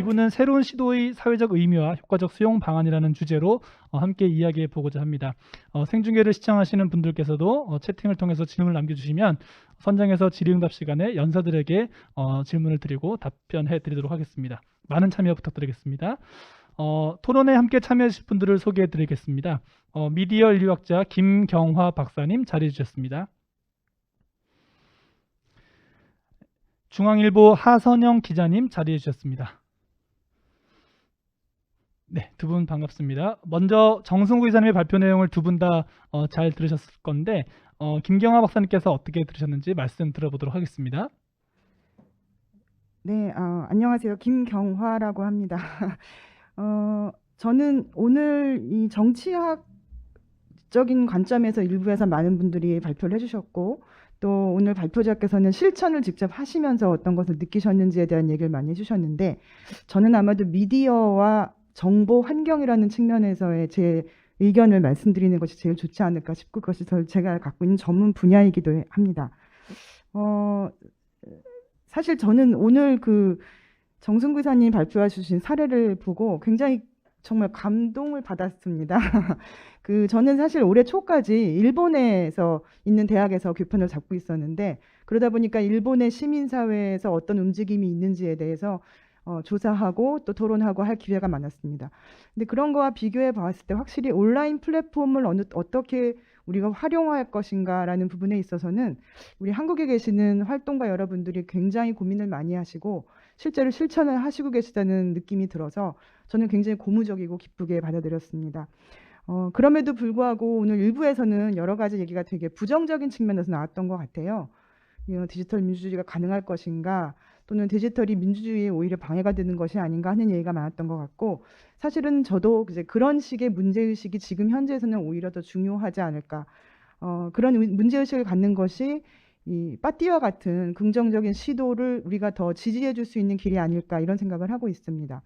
2부는 새로운 시도의 사회적 의미와 효과적 수용 방안이라는 주제로 함께 이야기해 보고자 합니다. 생중계를 시청하시는 분들께서도 채팅을 통해서 질문을 남겨주시면 선정해서 질의응답 시간에 연사들에게 질문을 드리고 답변해 드리도록 하겠습니다. 많은 참여 부탁드리겠습니다. 토론에 함께 참여하실 분들을 소개해 드리겠습니다. 미디어 인류학자 김경화 박사님 자리해 주셨습니다. 중앙일보 하선영 기자님 자리해 주셨습니다. 네, 두 분 반갑습니다. 먼저 정승구 기자님의 발표 내용을 두 분 다 잘 들으셨을 건데 김경화 박사님께서 어떻게 들으셨는지 말씀 들어보도록 하겠습니다. 네, 안녕하세요. 김경화라고 합니다. 저는 오늘 이 정치학적인 관점에서 일부에서 많은 분들이 발표를 해주셨고, 또 오늘 발표자께서는 실천을 직접 하시면서 어떤 것을 느끼셨는지에 대한 얘기를 많이 해주셨는데, 저는 아마도 미디어와 정보 환경이라는 측면에서의 제 의견을 말씀드리는 것이 제일 좋지 않을까 싶고, 그것이 제가 갖고 있는 전문 분야이기도 합니다. 사실 저는 오늘 정승구 기사님 발표해 주신 사례를 보고 굉장히 정말 감동을 받았습니다. 저는 사실 올해 초까지 일본에서 있는 대학에서 교편을 잡고 있었는데, 그러다 보니까 일본의 시민사회에서 어떤 움직임이 있는지에 대해서 조사하고 또 토론하고 할 기회가 많았습니다. 근데 그런 거와 비교해 봤을 때 확실히 온라인 플랫폼을 어떻게 우리가 활용할 것인가라는 부분에 있어서는 우리 한국에 계시는 활동가 여러분들이 굉장히 고민을 많이 하시고 실제로 실천을 하시고 계시다는 느낌이 들어서 저는 굉장히 고무적이고 기쁘게 받아들였습니다. 그럼에도 불구하고 오늘 일부에서는 여러 가지 얘기가 되게 부정적인 측면에서 나왔던 것 같아요. 디지털 민주주의가 가능할 것인가, 또는 디지털이 민주주의에 오히려 방해가 되는 것이 아닌가 하는 얘기가 많았던 것 같고, 사실은 저도 이제 그런 식의 문제의식이 지금 현재에서는 오히려 더 중요하지 않을까. 그런 문제의식을 갖는 것이 이 빠띠와 같은 긍정적인 시도를 우리가 더 지지해 줄 수 있는 길이 아닐까, 이런 생각을 하고 있습니다.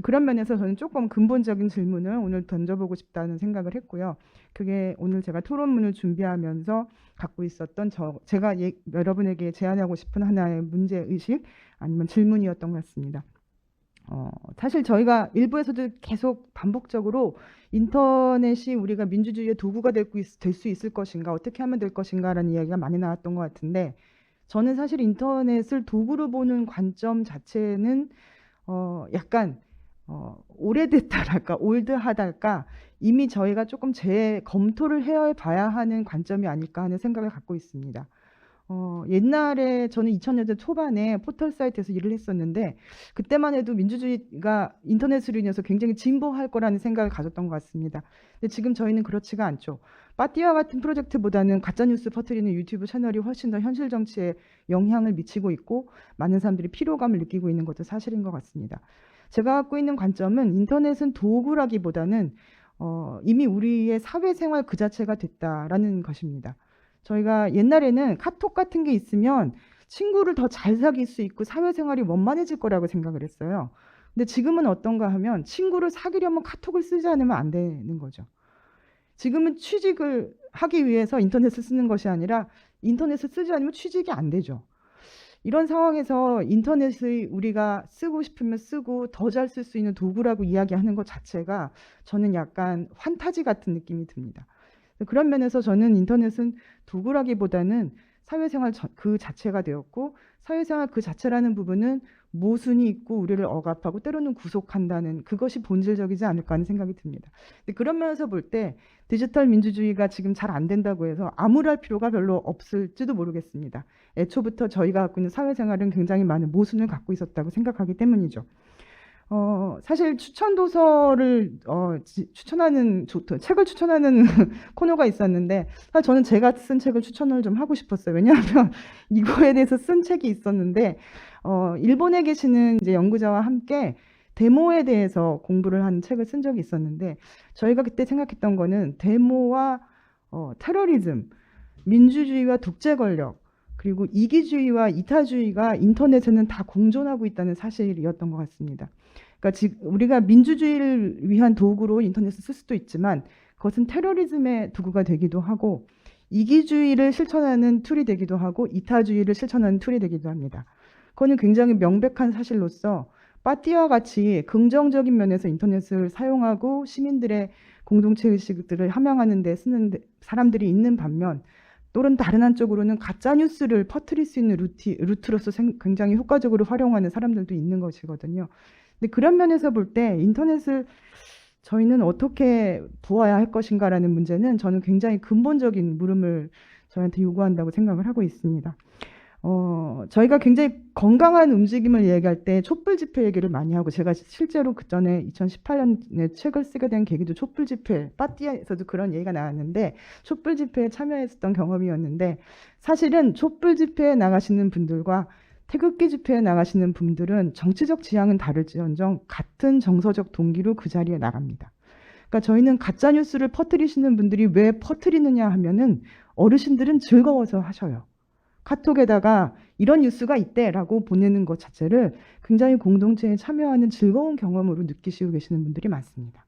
그런 면에서 저는 조금 근본적인 질문을 오늘 던져보고 싶다는 생각을 했고요. 그게 오늘 제가 토론문을 준비하면서 갖고 있었던 제가 여러분에게 제안하고 싶은 하나의 문제의식 아니면 질문이었던 것 같습니다. 사실 저희가 일부에서도 계속 반복적으로 인터넷이 우리가 민주주의의 도구가 될 수 있을 것인가, 어떻게 하면 될 것인가라는 이야기가 많이 나왔던 것 같은데, 저는 사실 인터넷을 도구로 보는 관점 자체는 약간 오래됐다랄까, 올드하달까, 이미 저희가 조금 재검토를 해봐야 하는 관점이 아닐까 하는 생각을 갖고 있습니다. 옛날에 저는 2000년대 초반에 포털 사이트에서 일을 했었는데, 그때만 해도 민주주의가 인터넷으로 인해서 굉장히 진보할 거라는 생각을 가졌던 것 같습니다. 근데 지금 저희는 그렇지가 않죠. 빠띠와 같은 프로젝트보다는 가짜뉴스 퍼뜨리는 유튜브 채널이 훨씬 더 현실 정치에 영향을 미치고 있고, 많은 사람들이 피로감을 느끼고 있는 것도 사실인 것 같습니다. 제가 갖고 있는 관점은 인터넷은 도구라기보다는 이미 우리의 사회생활 그 자체가 됐다라는 것입니다. 저희가 옛날에는 카톡 같은 게 있으면 친구를 더 잘 사귈 수 있고 사회생활이 원만해질 거라고 생각을 했어요. 근데 지금은 어떤가 하면 친구를 사귀려면 카톡을 쓰지 않으면 안 되는 거죠. 지금은 취직을 하기 위해서 인터넷을 쓰는 것이 아니라 인터넷을 쓰지 않으면 취직이 안 되죠. 이런 상황에서 인터넷을 우리가 쓰고 싶으면 쓰고 더 잘 쓸 수 있는 도구라고 이야기하는 것 자체가 저는 약간 환타지 같은 느낌이 듭니다. 그런 면에서 저는 인터넷은 도구라기보다는 사회생활 그 자체가 되었고, 사회생활 그 자체라는 부분은 모순이 있고 우리를 억압하고 때로는 구속한다는 그것이 본질적이지 않을까 하는 생각이 듭니다. 근데 그런 면에서 볼 때 디지털 민주주의가 지금 잘 안 된다고 해서 암울할 필요가 별로 없을지도 모르겠습니다. 애초부터 저희가 갖고 있는 사회생활은 굉장히 많은 모순을 갖고 있었다고 생각하기 때문이죠. 사실 추천 도서를 추천하는 책을 추천하는 코너가 있었는데, 사실 저는 제가 쓴 책을 추천을 좀 하고 싶었어요. 왜냐하면 이거에 대해서 쓴 책이 있었는데, 일본에 계시는 이제 연구자와 함께 데모에 대해서 공부를 한 책을 쓴 적이 있었는데, 저희가 그때 생각했던 거는 데모와 테러리즘, 민주주의와 독재 권력, 그리고 이기주의와 이타주의가 인터넷에는 다 공존하고 있다는 사실이었던 것 같습니다. 그러니까 우리가 민주주의를 위한 도구로 인터넷을 쓸 수도 있지만 그것은 테러리즘의 도구가 되기도 하고, 이기주의를 실천하는 툴이 되기도 하고, 이타주의를 실천하는 툴이 되기도 합니다. 그거는 굉장히 명백한 사실로서 빠띠와 같이 긍정적인 면에서 인터넷을 사용하고 시민들의 공동체 의식들을 함양하는 데 쓰는 사람들이 있는 반면 또는 다른 한쪽으로는 가짜 뉴스를 퍼뜨릴 수 있는 루트로서 굉장히 효과적으로 활용하는 사람들도 있는 것이거든요. 근데 그런 면에서 볼 때 인터넷을 저희는 어떻게 보아야 할 것인가라는 문제는 저는 굉장히 근본적인 물음을 저희한테 요구한다고 생각을 하고 있습니다. 저희가 굉장히 건강한 움직임을 얘기할 때 촛불 집회 얘기를 많이 하고, 제가 실제로 그 전에 2018년에 책을 쓰게 된 계기도 촛불 집회, 빠띠에서도 그런 얘기가 나왔는데 촛불 집회에 참여했었던 경험이었는데, 사실은 촛불 집회에 나가시는 분들과 태극기 집회에 나가시는 분들은 정치적 지향은 다를지언정 같은 정서적 동기로 그 자리에 나갑니다. 그러니까 저희는 가짜 뉴스를 퍼뜨리시는 분들이 왜 퍼뜨리느냐 하면은 어르신들은 즐거워서 하셔요. 카톡에다가 이런 뉴스가 있대라고 보내는 것 자체를 굉장히 공동체에 참여하는 즐거운 경험으로 느끼시고 계시는 분들이 많습니다.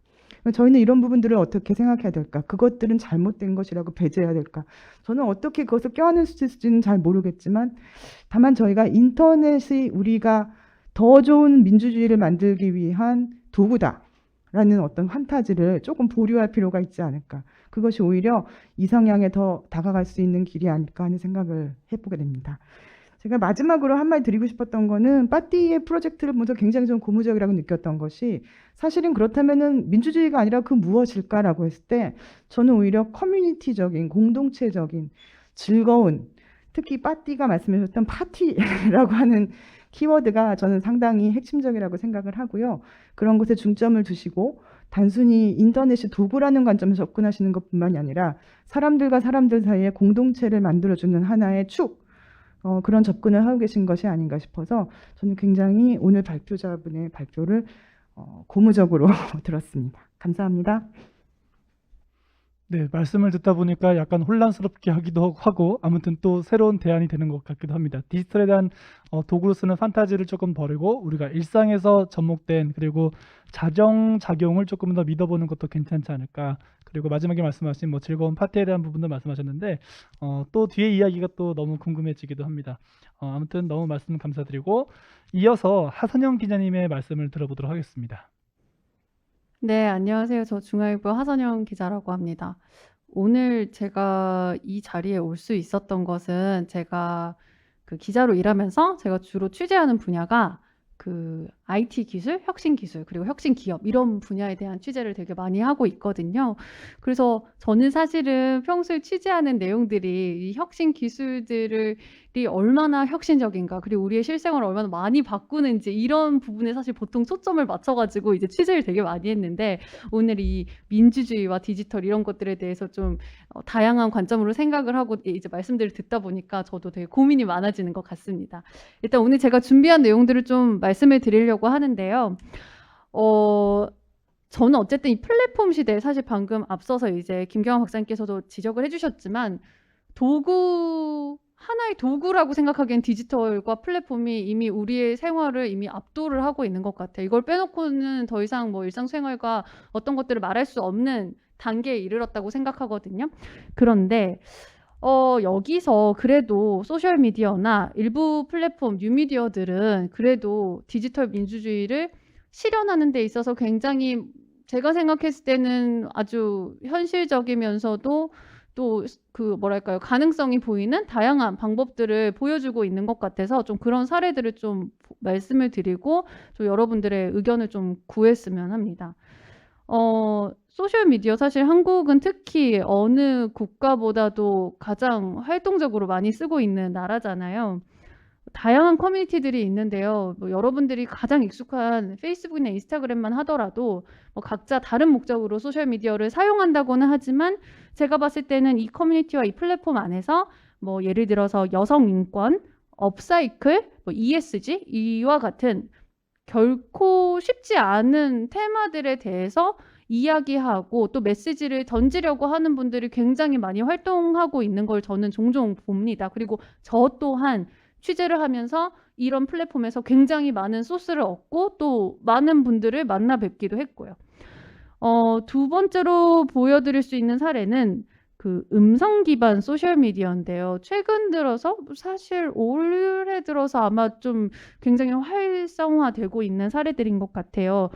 저희는 이런 부분들을 어떻게 생각해야 될까? 그것들은 잘못된 것이라고 배제해야 될까? 저는 어떻게 그것을 껴안을 수 있을지는 잘 모르겠지만, 다만 저희가 인터넷이 우리가 더 좋은 민주주의를 만들기 위한 도구다라는 어떤 판타지를 조금 보류할 필요가 있지 않을까? 그것이 오히려 이 성향에 더 다가갈 수 있는 길이 아닐까 하는 생각을 해보게 됩니다. 제가 마지막으로 한 말 드리고 싶었던 거는, 빠띠의 프로젝트를 보면서 굉장히 좀 고무적이라고 느꼈던 것이, 사실은 그렇다면은 민주주의가 아니라 그 무엇일까라고 했을 때 저는 오히려 커뮤니티적인, 공동체적인, 즐거운, 특히 빠띠가 말씀하셨던 파티라고 하는 키워드가 저는 상당히 핵심적이라고 생각을 하고요. 그런 것에 중점을 두시고 단순히 인터넷이 도구라는 관점에서 접근하시는 것뿐만이 아니라 사람들과 사람들 사이에 공동체를 만들어주는 하나의 축, 그런 접근을 하고 계신 것이 아닌가 싶어서 저는 굉장히 오늘 발표자분의 발표를 고무적으로 들었습니다. 감사합니다. 네, 말씀을 듣다 보니까 약간 혼란스럽게 하기도 하고 아무튼 또 새로운 대안이 되는 것 같기도 합니다. 디지털에 대한 도구로 쓰는 판타지를 조금 버리고 우리가 일상에서 접목된, 그리고 자정작용을 조금 더 믿어보는 것도 괜찮지 않을까. 그리고 마지막에 말씀하신 뭐 즐거운 파티에 대한 부분도 말씀하셨는데 또 뒤에 이야기가 또 너무 궁금해지기도 합니다. 아무튼 너무 말씀 감사드리고 이어서 하선영 기자님의 말씀을 들어보도록 하겠습니다. 네, 안녕하세요. 저 중앙일보 하선영 기자라고 합니다. 오늘 제가 이 자리에 올 수 있었던 것은, 제가 그 기자로 일하면서 제가 주로 취재하는 분야가 그 IT 기술, 혁신 기술, 그리고 혁신 기업, 이런 분야에 대한 취재를 되게 많이 하고 있거든요. 그래서 저는 사실은 평소에 취재하는 내용들이 이 혁신 기술들이 얼마나 혁신적인가, 그리고 우리의 실생활을 얼마나 많이 바꾸는지, 이런 부분에 사실 보통 초점을 맞춰가지고 이제 취재를 되게 많이 했는데, 오늘 이 민주주의와 디지털 이런 것들에 대해서 좀 다양한 관점으로 생각을 하고 이제 말씀들을 듣다 보니까 저도 되게 고민이 많아지는 것 같습니다. 일단 오늘 제가 준비한 내용들을 좀 말씀을 드리려고 하는데요. 저는 어쨌든 이 플랫폼 시대에, 사실 방금 앞서서 이제 김경환 박사님께서도 지적을 해주셨지만, 하나의 도구라고 생각하기엔 디지털과 플랫폼이 이미 우리의 생활을 이미 압도를 하고 있는 것 같아요. 이걸 빼놓고는 더 이상 뭐 일상생활과 어떤 것들을 말할 수 없는 단계에 이르렀다고 생각하거든요. 그런데 여기서 그래도 소셜미디어나 일부 플랫폼, 뉴미디어들은 그래도 디지털 민주주의를 실현하는 데 있어서 굉장히 제가 생각했을 때는 아주 현실적이면서도 또 그 뭐랄까요, 가능성이 보이는 다양한 방법들을 보여주고 있는 것 같아서 좀 그런 사례들을 좀 말씀을 드리고 좀 여러분들의 의견을 좀 구했으면 합니다. 소셜미디어, 사실 한국은 특히 어느 국가보다도 가장 활동적으로 많이 쓰고 있는 나라잖아요. 다양한 커뮤니티들이 있는데요. 뭐 여러분들이 가장 익숙한 페이스북이나 인스타그램만 하더라도 뭐 각자 다른 목적으로 소셜미디어를 사용한다고는 하지만, 제가 봤을 때는 이 커뮤니티와 이 플랫폼 안에서 뭐 예를 들어서 여성 인권, 업사이클, 뭐 ESG 이와 같은 결코 쉽지 않은 테마들에 대해서 이야기하고 또 메시지를 던지려고 하는 분들이 굉장히 많이 활동하고 있는 걸 저는 종종 봅니다. 그리고 저 또한 취재를 하면서 이런 플랫폼에서 굉장히 많은 소스를 얻고 또 많은 분들을 만나 뵙기도 했고요. 두 번째로 보여드릴 수 있는 사례는 그 음성 기반 소셜 미디어인데요. 최근 들어서 사실 올해 들어서 아마 좀 굉장히 활성화되고 있는 사례들인 것 같아요.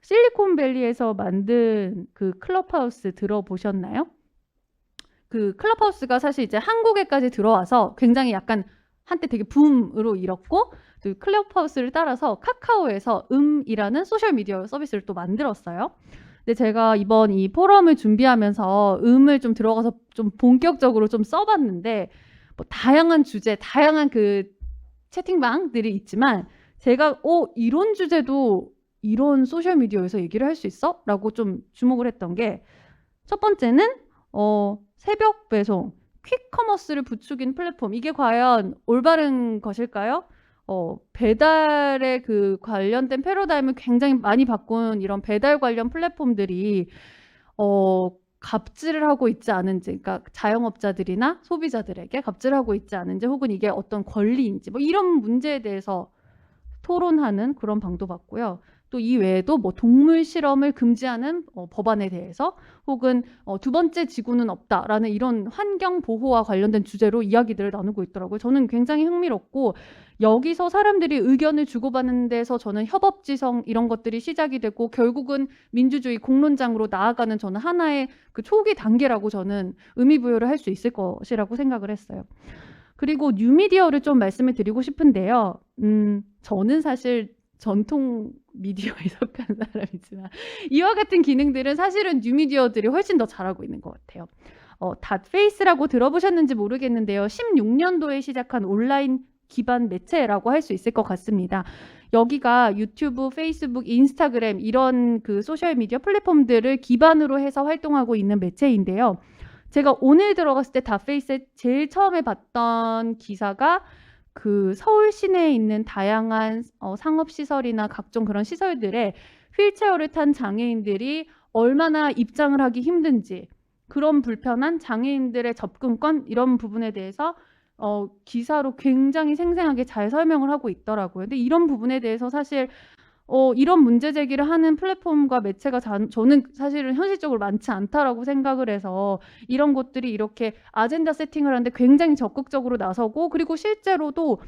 실리콘밸리에서 만든 그 클럽하우스 들어보셨나요? 그 클럽하우스가 사실 이제 한국에까지 들어와서 굉장히 약간 한때 되게 붐으로 일었고, 그 클럽하우스를 따라서 카카오에서 음이라는 소셜 미디어 서비스를 또 만들었어요. 근데 제가 이번 이 포럼을 준비하면서 음을 좀 들어가서 좀 본격적으로 좀 써봤는데, 뭐 다양한 주제, 다양한 그 채팅방들이 있지만, 제가 이런 주제도 이런 소셜 미디어에서 얘기를 할 수 있어? 라고 좀 주목을 했던 게, 첫 번째는 새벽 배송, 퀵커머스를 부추긴 플랫폼, 이게 과연 올바른 것일까요? 배달의 그 관련된 패러다임을 굉장히 많이 바꾼 이런 배달 관련 플랫폼들이 갑질을 하고 있지 않은지, 그러니까 자영업자들이나 소비자들에게 갑질을 하고 있지 않은지, 혹은 이게 어떤 권리인지, 뭐 이런 문제에 대해서 토론하는 그런 방도 봤고요. 또 이 외에도 뭐 동물 실험을 금지하는 법안에 대해서, 혹은 두 번째 지구는 없다라는 이런 환경 보호와 관련된 주제로 이야기들을 나누고 있더라고요. 저는 굉장히 흥미롭고, 여기서 사람들이 의견을 주고받는 데서 저는 협업지성 이런 것들이 시작이 되고, 결국은 민주주의 공론장으로 나아가는 저는 하나의 그 초기 단계라고 저는 의미부여를 할 수 있을 것이라고 생각을 했어요. 그리고 뉴미디어를 좀 말씀을 드리고 싶은데요. 저는 사실 전통 미디어에 속한 사람이지만 이와 같은 기능들은 사실은 뉴미디어들이 훨씬 더 잘하고 있는 것 같아요. 닷페이스라고 들어보셨는지 모르겠는데요. 16년도에 시작한 온라인 기반 매체라고 할 수 있을 것 같습니다. 여기가 유튜브, 페이스북, 인스타그램 이런 그 소셜미디어 플랫폼들을 기반으로 해서 활동하고 있는 매체인데요. 제가 오늘 들어갔을 때 닷페이스에 제일 처음에 봤던 기사가 그 서울 시내에 있는 다양한 상업시설이나 각종 그런 시설들에 휠체어를 탄 장애인들이 얼마나 입장을 하기 힘든지, 그런 불편한 장애인들의 접근권 이런 부분에 대해서 기사로 굉장히 생생하게 잘 설명을 하고 있더라고요. 근데 이런 부분에 대해서 사실 이런 문제 제기를 하는 플랫폼과 매체가 저는 사실은 현실적으로 많지 않다라고 생각을 해서, 이런 것들이 이렇게 아젠다 세팅을 하는데 굉장히 적극적으로 나서고, 그리고 실제로도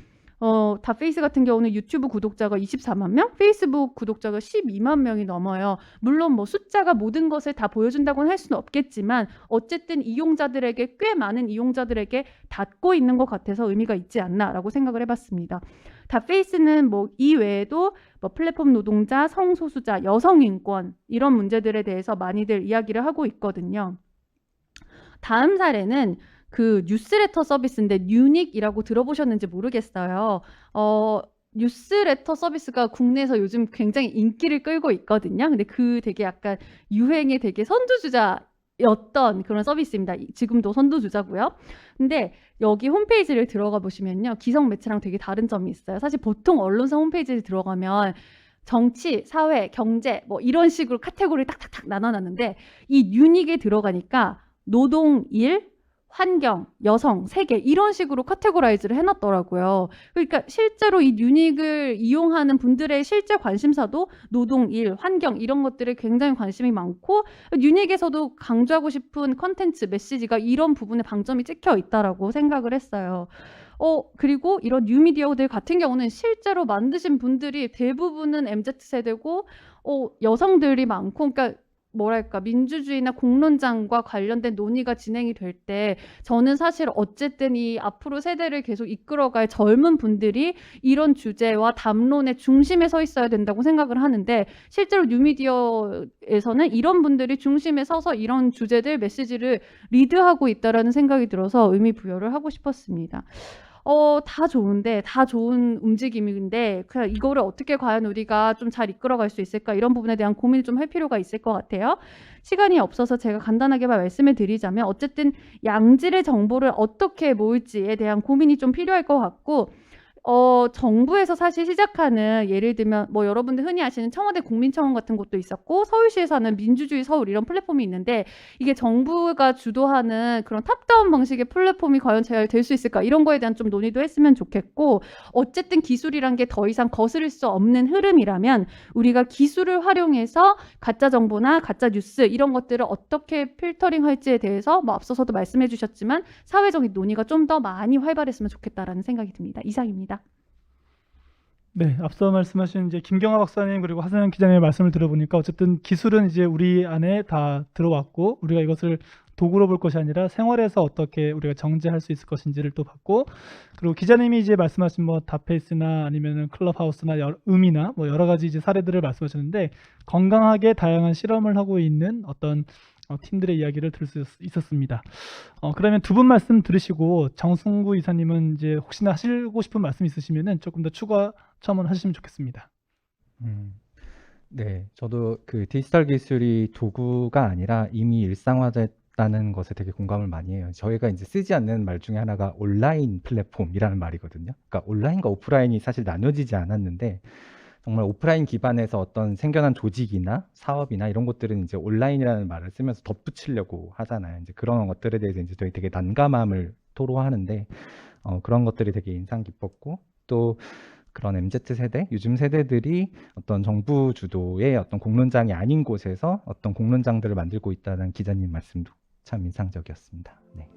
닷페이스 같은 경우는 유튜브 구독자가 24만 명, 페이스북 구독자가 12만 명이 넘어요. 물론 뭐 숫자가 모든 것을 다 보여준다고는 할 수는 없겠지만, 어쨌든 이용자들에게, 꽤 많은 이용자들에게 닿고 있는 것 같아서 의미가 있지 않나라고 생각을 해봤습니다. 닷페이스는 뭐 이외에도 뭐 플랫폼 노동자, 성소수자, 여성 인권 이런 문제들에 대해서 많이들 이야기를 하고 있거든요. 다음 사례는 그 뉴스레터 서비스인데, 뉴닉이라고 들어보셨는지 모르겠어요. 뉴스레터 서비스가 국내에서 요즘 굉장히 인기를 끌고 있거든요. 근데 그 되게 약간 유행의 되게 선두주자였던 그런 서비스입니다. 지금도 선두주자고요. 근데 여기 홈페이지를 들어가 보시면요, 기성 매체랑 되게 다른 점이 있어요. 사실 보통 언론사 홈페이지에 들어가면 정치, 사회, 경제 뭐 이런 식으로 카테고리를 딱딱딱 나눠놨는데, 이 뉴닉에 들어가니까 노동, 일, 환경, 여성, 세계 이런 식으로 카테고라이즈를 해놨더라고요. 그러니까 실제로 이 뉴닉을 이용하는 분들의 실제 관심사도 노동, 일, 환경 이런 것들에 굉장히 관심이 많고, 뉴닉에서도 강조하고 싶은 컨텐츠, 메시지가 이런 부분에 방점이 찍혀 있다라고 생각을 했어요. 그리고 이런 뉴미디어들 같은 경우는 실제로 만드신 분들이 대부분은 MZ세대고 여성들이 많고, 그러니까 뭐랄까, 민주주의나 공론장과 관련된 논의가 진행이 될 때 저는 사실 어쨌든 이 앞으로 세대를 계속 이끌어갈 젊은 분들이 이런 주제와 담론의 중심에 서 있어야 된다고 생각을 하는데, 실제로 뉴미디어에서는 이런 분들이 중심에 서서 이런 주제들, 메시지를 리드하고 있다라는 생각이 들어서 의미 부여를 하고 싶었습니다. 다 좋은데, 다 좋은 움직임인데, 그냥 이거를 어떻게 과연 우리가 좀 잘 이끌어갈 수 있을까, 이런 부분에 대한 고민을 좀 할 필요가 있을 것 같아요. 시간이 없어서 제가 간단하게만 말씀을 드리자면, 어쨌든 양질의 정보를 어떻게 모을지에 대한 고민이 좀 필요할 것 같고, 정부에서 사실 시작하는 예를 들면 뭐 여러분들 흔히 아시는 청와대 국민청원 같은 곳도 있었고 서울시에서 하는 민주주의 서울 이런 플랫폼이 있는데 이게 정부가 주도하는 그런 탑다운 방식의 플랫폼이 과연 잘 될 수 있을까 이런 거에 대한 좀 논의도 했으면 좋겠고 어쨌든 기술이란 게 더 이상 거스를 수 없는 흐름이라면 우리가 기술을 활용해서 가짜 정보나 가짜 뉴스 이런 것들을 어떻게 필터링 할지에 대해서 뭐 앞서서도 말씀해 주셨지만 사회적인 논의가 좀 더 많이 활발했으면 좋겠다라는 생각이 듭니다. 이상입니다. 네, 앞서 말씀하신 이제 김경하 박사님 그리고 하선영 기자님의 말씀을 들어보니까 어쨌든 기술은 이제 우리 안에 다 들어왔고 우리가 이것을 도구로 볼 것이 아니라 생활에서 어떻게 우리가 정제할 수 있을 것인지를 또 봤고 그리고 기자님이 이제 말씀하신 뭐 다페이스나 아니면은 클럽하우스나 음이나 뭐 여러 가지 이제 사례들을 말씀하셨는데 건강하게 다양한 실험을 하고 있는 어떤 팀들의 이야기를 들을 수 있었습니다. 그러면 두 분 말씀 들으시고 정승구 이사님은 이제 혹시나 하시고 싶은 말씀 있으시면은 조금 더 추가 첨언 하시면 좋겠습니다. 네, 저도 그 디지털 기술이 도구가 아니라 이미 일상화됐다는 것에 되게 공감을 많이 해요. 저희가 이제 쓰지 않는 말 중에 하나가 온라인 플랫폼이라는 말이거든요. 그러니까 온라인과 오프라인이 사실 나눠지지 않았는데 정말 오프라인 기반에서 어떤 생겨난 조직이나 사업이나 이런 것들은 이제 온라인이라는 말을 쓰면서 덧붙이려고 하잖아요. 이제 그런 것들에 대해서 이제 저희 되게 난감함을 토로하는데 그런 것들이 되게 인상 깊었고 또 그런 MZ세대, 요즘 세대들이 어떤 정부 주도의 어떤 공론장이 아닌 곳에서 어떤 공론장들을 만들고 있다는 기자님 말씀도 참 인상적이었습니다. 네.